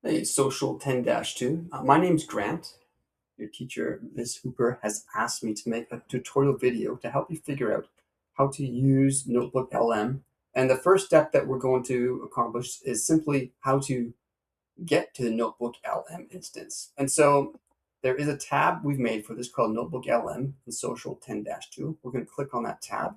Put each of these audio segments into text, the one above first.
Hey, Social 10-2. My name's Grant. Your teacher, Ms. Hooper, has asked me to make a tutorial video to help you figure out how to use Notebook LM. And the first step that we're going to accomplish is simply how to get to the Notebook LM instance. And so there is a tab we've made for this called Notebook LM in Social 10-2. We're going to click on that tab.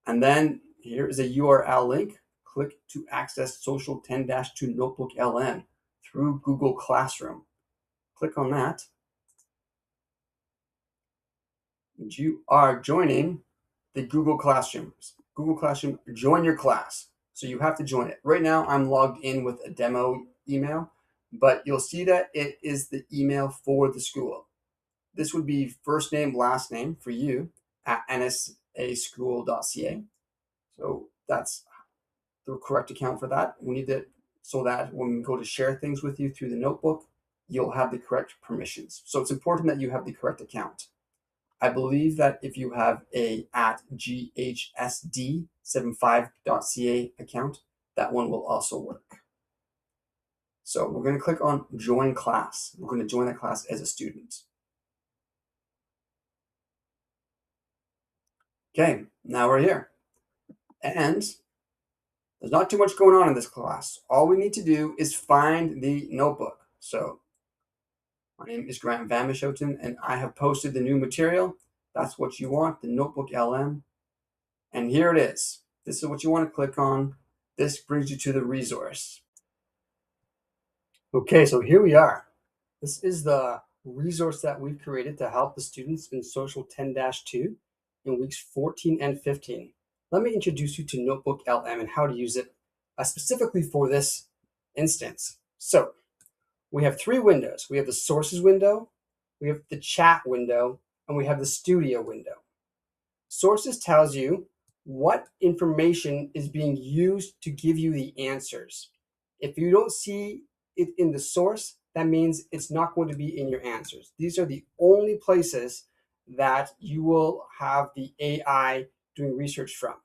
And then here is a URL link. Click to access Social 10-2 Notebook LM through Google Classroom. Click on that. And you are joining the Google Classroom. Google Classroom, join your class. So you have to join it. Right now I'm logged in with a demo email, but you'll see that it is the email for the school. This would be first name, last name for you at nsaschool.ca. So that's the correct account for that. We need it so that when we go to share things with you through the notebook, you'll have the correct permissions. So it's important that you have the correct account. I believe that if you have a at ghsd75.ca account, that one will also work. So we're going to click on join class. We're going to join the class as a student. Okay, now we're here. And there's not too much going on in this class. All we need to do is find the notebook. So my name is Grant Van Mischoten, and I have posted the new material. That's what you want, the Notebook LM. And here it is. This is what you want to click on. This brings you to the resource. Okay, so here we are. This is the resource that we've created to help the students in Social 10-2 in weeks 14 and 15. Let me introduce you to Notebook LM and how to use it specifically for this instance. So we have three windows. We have the sources window, we have the chat window, and we have the studio window. Sources tells you what information is being used to give you the answers. If you don't see it in the source, that means it's not going to be in your answers. These are the only places that you will have the AI doing research from.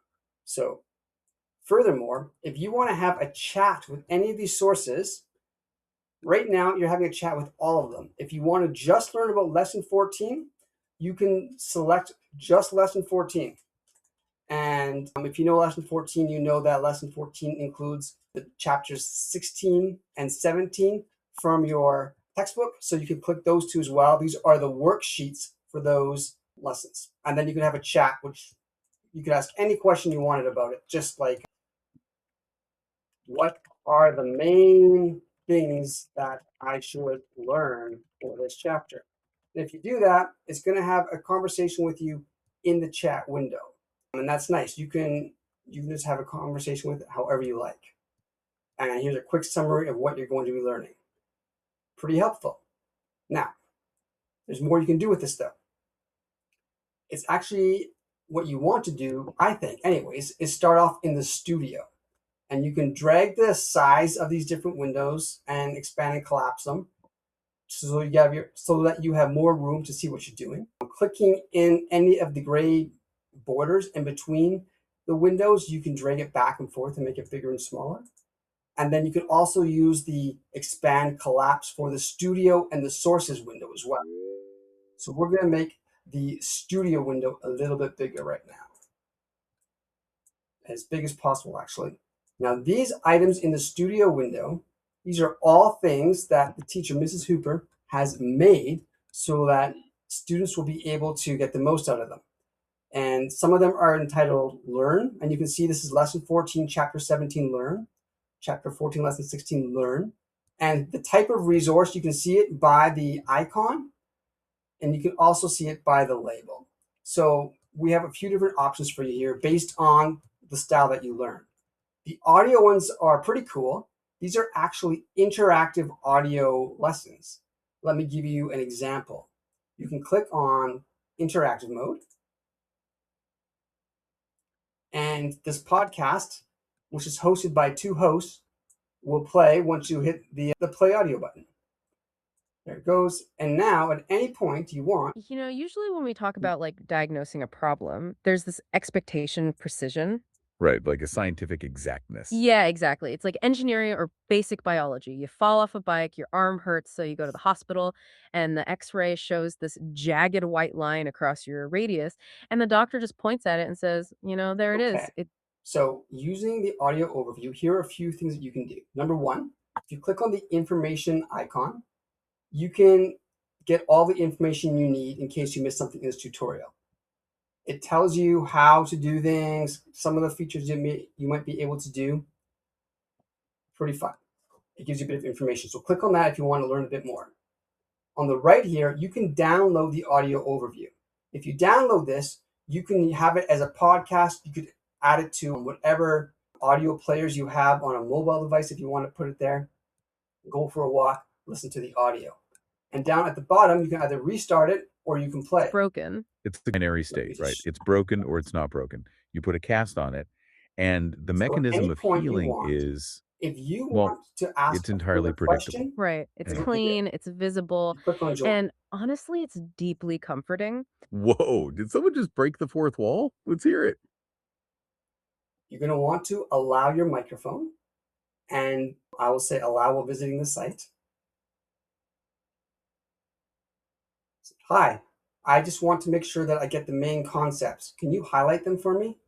So furthermore, if you want to have a chat with any of these sources, right now you're having a chat with all of them. If you want to just learn about lesson 14, you can select just lesson 14. And if you know lesson 14, you know that lesson 14 includes the chapters 16 and 17 from your textbook. So you can click those two as well. These are the worksheets for those lessons. And then you can have a chat, which you can ask any question you wanted about it, just like what are the main things that I should learn for this chapter. And if you do that, it's going to have a conversation with you in the chat window. And that's nice. You can just have a conversation with it however you like. And here's a quick summary of what you're going to be learning. Pretty helpful. Now, there's more you can do with this though. It's actually what you want to do, I think, anyways, is start off in the studio. And you can drag the size of these different windows and expand and collapse them so that you have more room to see what you're doing. Clicking in any of the gray borders in between the windows, you can drag it back and forth and make it bigger and smaller. And then you can also use the expand collapse for the studio and the sources window as well. So we're going to make the studio window a little bit bigger right now. As big as possible, actually. Now, these items in the studio window, these are all things that the teacher, Mrs. Hooper, has made so that students will be able to get the most out of them. And some of them are entitled Learn, and you can see this is lesson 14, chapter 17, Learn, chapter 14, lesson 16, Learn. And the type of resource, you can see it by the icon, and you can also see it by the label. So we have a few different options for you here based on the style that you learn. The audio ones are pretty cool. These are actually interactive audio lessons. Let me give you an example. You can click on interactive mode. And this podcast, which is hosted by two hosts, will play once you hit the play audio button. There it goes. And now at any point you want. Usually when we talk about like diagnosing a problem, there's this expectation of precision. Right, like a scientific exactness. Yeah, exactly. It's like engineering or basic biology. You fall off a bike, your arm hurts, so you go to the hospital, and the x-ray shows this jagged white line across your radius, and the doctor just points at it and says, there it Okay. is. It So using the audio overview, here are a few things that you can do. Number one, if you click on the information icon, you can get all the information you need in case you missed something in this tutorial. It tells you how to do things, some of the features you might be able to do. Pretty fun. It gives you a bit of information. So click on that if you want to learn a bit more. On the right here, you can download the audio overview. If you download this, you can have it as a podcast. You could add it to whatever audio players you have on a mobile device if you want to put it there. Go for a walk, listen to the audio. And down at the bottom, you can either restart it or you can play it. broken. It's the binary Let me state, right? just, It's broken or it's not broken. You put a cast on it, and the so at mechanism any of point you healing want, is, if you well, want to ask it's a entirely further predictable. question, Right. It's it's Yeah. right here. clean, it's visible, You click on join. and honestly, it's deeply comforting. Whoa, did someone just break the fourth wall? Let's hear it. You're going to want to allow your microphone, and I will say allow while visiting the site. Hi, I just want to make sure that I get the main concepts. Can you highlight them for me?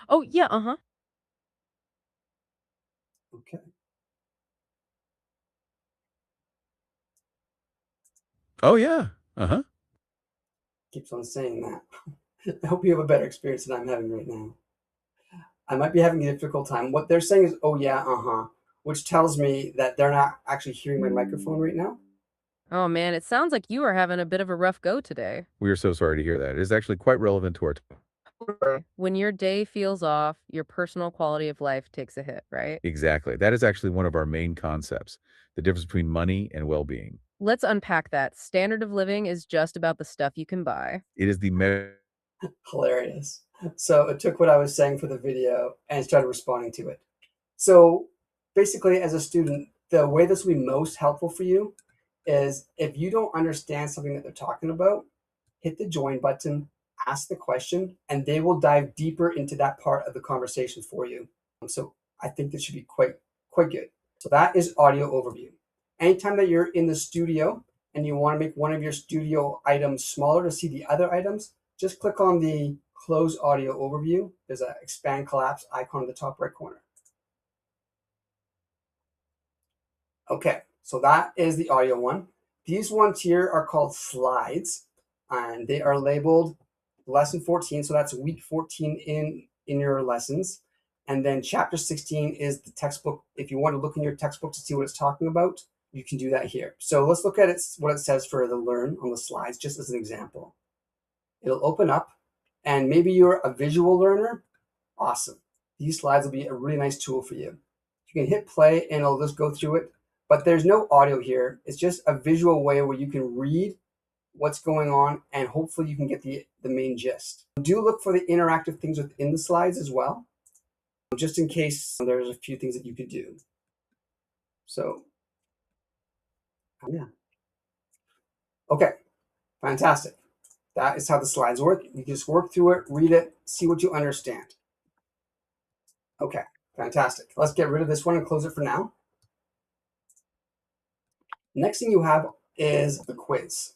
Oh, yeah, uh-huh. Okay. Oh, yeah. Uh-huh. Keeps on saying that. I hope you have a better experience than I'm having right now. I might be having a difficult time. What they're saying is, oh yeah, uh-huh, which tells me that they're not actually hearing my microphone right now. Oh, man, it sounds like you are having a bit of a rough go today. We are so sorry to hear that. It is actually quite relevant to our Totally. When your day feels off, your personal quality of life takes a hit, right? exactly. That is actually one of our main concepts, the difference between money and well-being. Let's unpack that. Standard of living is just about the stuff you can buy. It is the Hilarious. So it took what I was saying for the video and started responding to it. So basically, as a student, the way this will be most helpful for you is if you don't understand something that they're talking about, hit the join button, ask the question, and they will dive deeper into that part of the conversation for you. So I think this should be quite good. So that is audio overview. Anytime that you're in the studio and you want to make one of your studio items smaller to see the other items, just click on the close audio overview. There's an expand collapse icon in the top right corner. Okay, so that is the audio one. These ones here are called slides, and they are labeled lesson 14. So that's week 14 in your lessons. And then chapter 16 is the textbook. If you want to look in your textbook to see what it's talking about, you can do that here. So let's look at it, what it says for the learn on the slides, just as an example. It'll open up, and maybe you're a visual learner. Awesome. These slides will be a really nice tool for you. You can hit play and it'll just go through it, but there's no audio here. It's just a visual way where you can read what's going on and hopefully you can get the main gist. Do look for the interactive things within the slides as well, just in case there's a few things that you could do. So, yeah. Okay, fantastic. That is how the slides work. You just work through it, read it, see what you understand. Okay, fantastic. Let's get rid of this one and close it for now. Next thing you have is the quiz.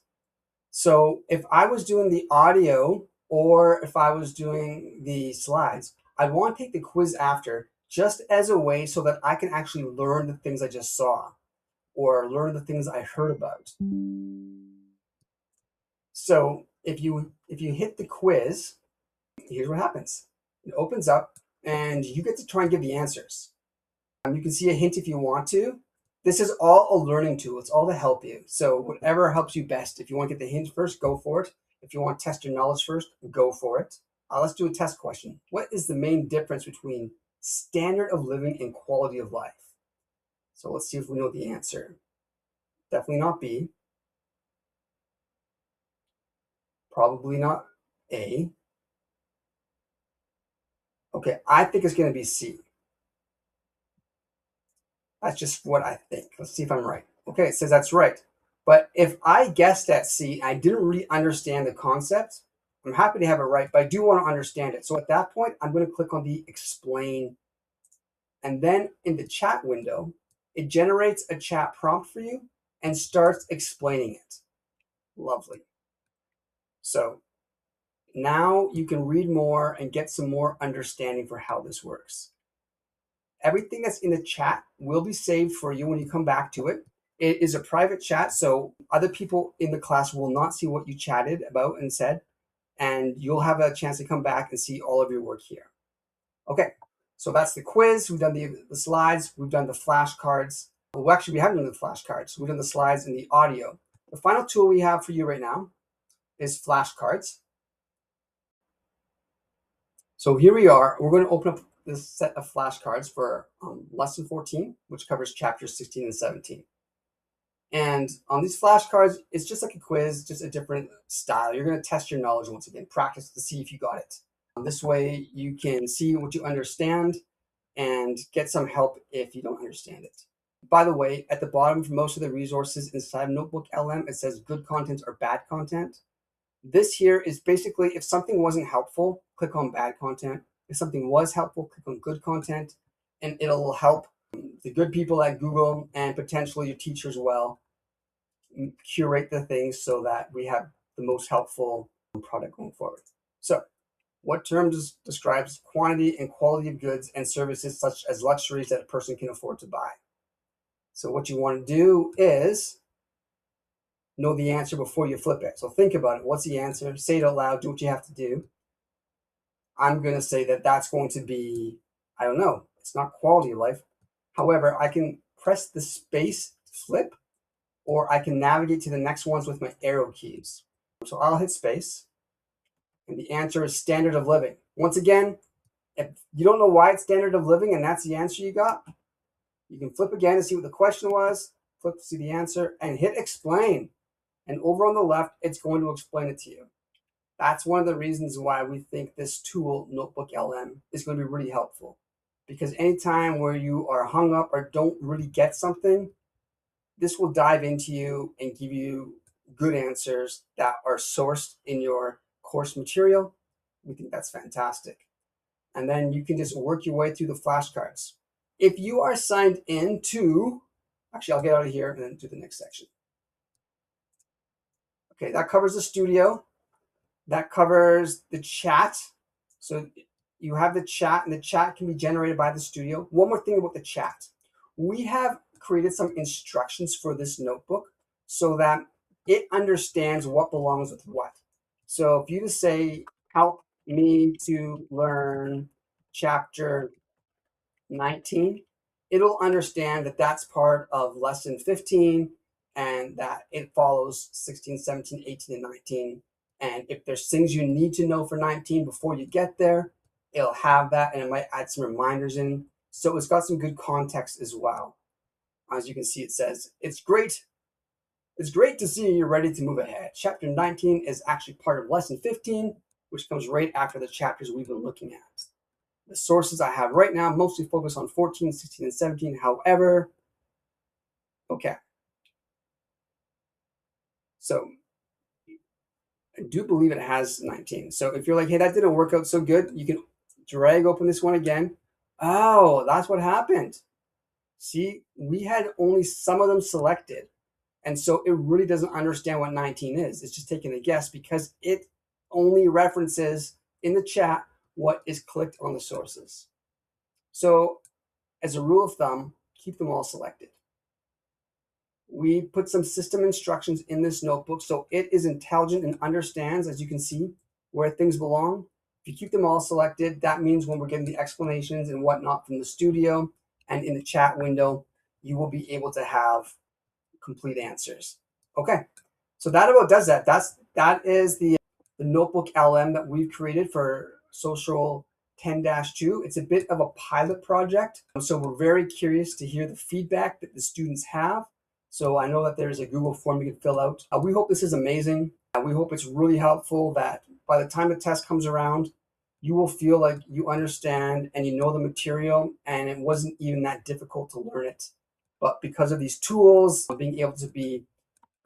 So if I was doing the audio or if I was doing the slides, I'd want to take the quiz after just as a way so that I can actually learn the things I just saw or learn the things I heard about. So if you hit the quiz, here's what happens. It opens up and you get to try and give the answers. You can see a hint if you want to. This is all a learning tool. It's all to help you. So whatever helps you best. If you want to get the hint first, go for it. If you want to test your knowledge first, go for it. Let's do a test question. What is the main difference between standard of living and quality of life? So let's see if we know the answer. Definitely not B. Probably not A. Okay, I think it's going to be C. That's just what I think. Let's see if I'm right. Okay, it says that's right. But if I guessed at C and I didn't really understand the concept, I'm happy to have it right, but I do want to understand it. So at that point, I'm going to click on the explain. And then in the chat window, it generates a chat prompt for you and starts explaining it. Lovely. So now you can read more and get some more understanding for how this works. Everything that's in the chat will be saved for you when you come back to it. It is a private chat, so other people in the class will not see what you chatted about and said, and you'll have a chance to come back and see all of your work here. Okay, so that's the quiz. We've done the slides. We've done the flashcards. Well, actually, we haven't done the flashcards. We've done the slides and the audio. The final tool we have for you right now is flashcards. So here we are. We're going to open up this set of flashcards for lesson 14, which covers chapters 16 and 17. And on these flashcards, it's just like a quiz, just a different style. You're going to test your knowledge once again, practice to see if you got it. This way you can see what you understand and get some help if you don't understand it. By the way, at the bottom for most of the resources inside NotebookLM, it says good content or bad content. This here is basically if something wasn't helpful, click on bad content. If something was helpful, click on good content, and it'll help the good people at Google and potentially your teacher as well curate the things so that we have the most helpful product going forward. So what term describes quantity and quality of goods and services such as luxuries that a person can afford to buy? So what you want to do is know the answer before you flip it. So think about it. What's the answer? Say it out loud. Do what you have to do. I'm going to say that that's going to be, I don't know, it's not quality of life. However, I can press the space to flip, or I can navigate to the next ones with my arrow keys. So I'll hit space, and the answer is standard of living. Once again, if you don't know why it's standard of living and that's the answer you got, you can flip again to see what the question was, flip to see the answer, and hit explain. And over on the left, it's going to explain it to you. That's one of the reasons why we think this tool, NotebookLM, is going to be really helpful. Because anytime where you are hung up or don't really get something, this will dive into you and give you good answers that are sourced in your course material. We think that's fantastic. And then you can just work your way through the flashcards. If you are signed in to, actually, I'll get out of here and then do the next section. Okay, that covers the studio. That covers the chat. So you have the chat, and the chat can be generated by the studio. One more thing about the chat. We have created some instructions for this notebook so that it understands what belongs with what. So if you just say, help me to learn chapter 19, it'll understand that that's part of lesson 15 and that it follows 16, 17, 18, and 19. And if there's things you need to know for 19 before you get there, it'll have that, and it might add some reminders in. So it's got some good context as well. As you can see, it says, it's great to see you're ready to move ahead. Chapter 19 is actually part of lesson 15, which comes right after the chapters we've been looking at. The sources I have right now mostly focus on 14, 16, and 17. However, okay. So I do believe it has 19. So if you're like, hey, that didn't work out so good, you can drag open this one again. Oh, that's what happened. See, we had only some of them selected. And so it really doesn't understand what 19 is. It's just taking a guess because it only references in the chat what is clicked on the sources. So as a rule of thumb, keep them all selected. We put some system instructions in this notebook so it is intelligent and understands, as you can see, where things belong. If you keep them all selected, that means when we're getting the explanations and whatnot from the studio and in the chat window, you will be able to have complete answers. Okay, so that about does that. That is the notebook LM that we've created for Social 10-2. It's a bit of a pilot project, so we're very curious to hear the feedback that the students have. So I know that there's a Google form you can fill out. We hope this is amazing. We hope it's really helpful that by the time the test comes around, you will feel like you understand and you know the material and it wasn't even that difficult to learn it. But because of these tools, being able to be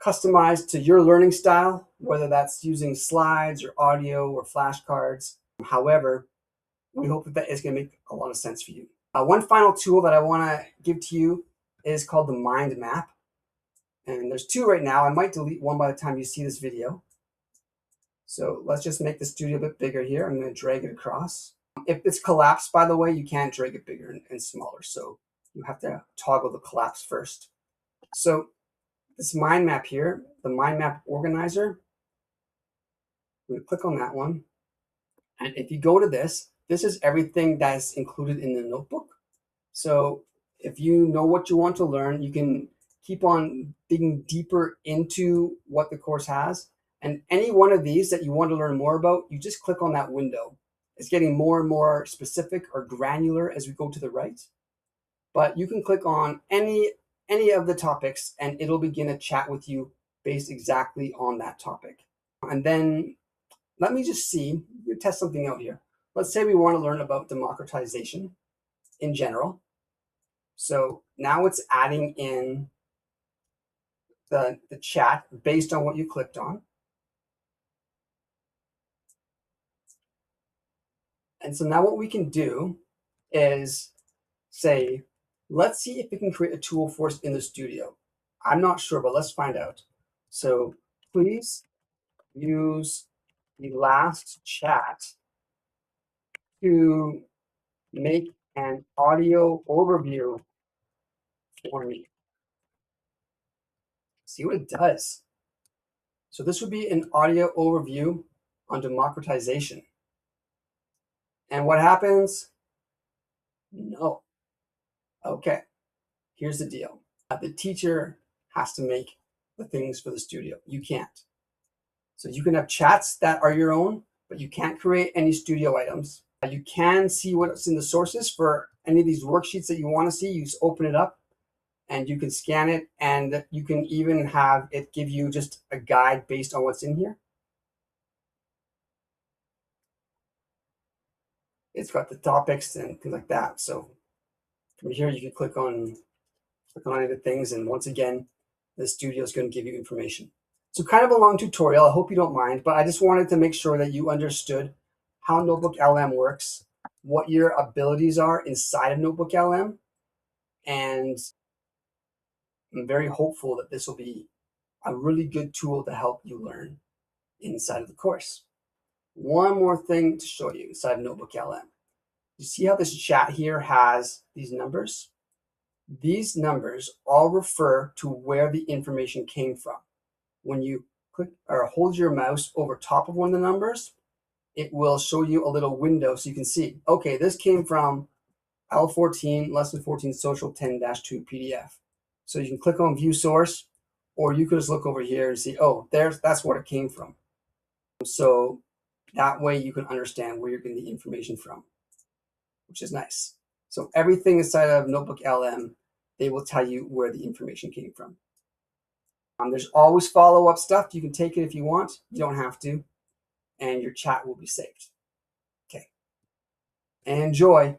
customized to your learning style, whether that's using slides or audio or flashcards. However, we hope that is going to make a lot of sense for you. One final tool that I want to give to you is called the mind map. And there's two right now. I might delete one by the time you see this video. So let's just make the studio a bit bigger here. I'm going to drag it across. If it's collapsed, by the way, you can't drag it bigger and smaller. So you have to toggle the collapse first. So this mind map here, the mind map organizer, I'm going to click on that one. And if you go to this is everything that's included in the notebook. So if you know what you want to learn, you can keep on digging deeper into what the course has. And any one of these that you want to learn more about, you just click on that window. It's getting more and more specific or granular as we go to the right. But you can click on any of the topics and it'll begin a chat with you based exactly on that topic. And then let me just see, we'll test something out here. Let's say we want to learn about democratization in general. So now it's adding in the chat based on what you clicked on. And so now what we can do is say, let's see if we can create a tool for us in the studio. I'm not sure, but let's find out. So please use the last chat to make an audio overview for me. See what it does. So this would be an audio overview on democratization. And what happens? No. Okay, here's the deal. The teacher has to make the things for the studio. You can't. So you can have chats that are your own, but you can't create any studio items. You can see what's in the sources for any of these worksheets that you want to see. You just open it up and you can scan it, and you can even have it give you just a guide based on what's in here. It's got the topics and things like that. So from here, you can click on any of the things, and once again, the studio is going to give you information. So kind of a long tutorial. I hope you don't mind, but I just wanted to make sure that you understood how NotebookLM works, what your abilities are inside of NotebookLM, and I'm very hopeful that this will be a really good tool to help you learn inside of the course. One more thing to show you inside of NotebookLM. You see how this chat here has these numbers? These numbers all refer to where the information came from. When you click or hold your mouse over top of one of the numbers, it will show you a little window so you can see, okay, this came from L14, Lesson 14, Social 10-2 PDF. So you can click on View Source, or you could just look over here and see, oh, that's where it came from. So that way you can understand where you're getting the information from, which is nice. So everything inside of NotebookLM, they will tell you where the information came from. There's always follow-up stuff. You can take it if you want. You don't have to. And your chat will be saved. Okay. Enjoy.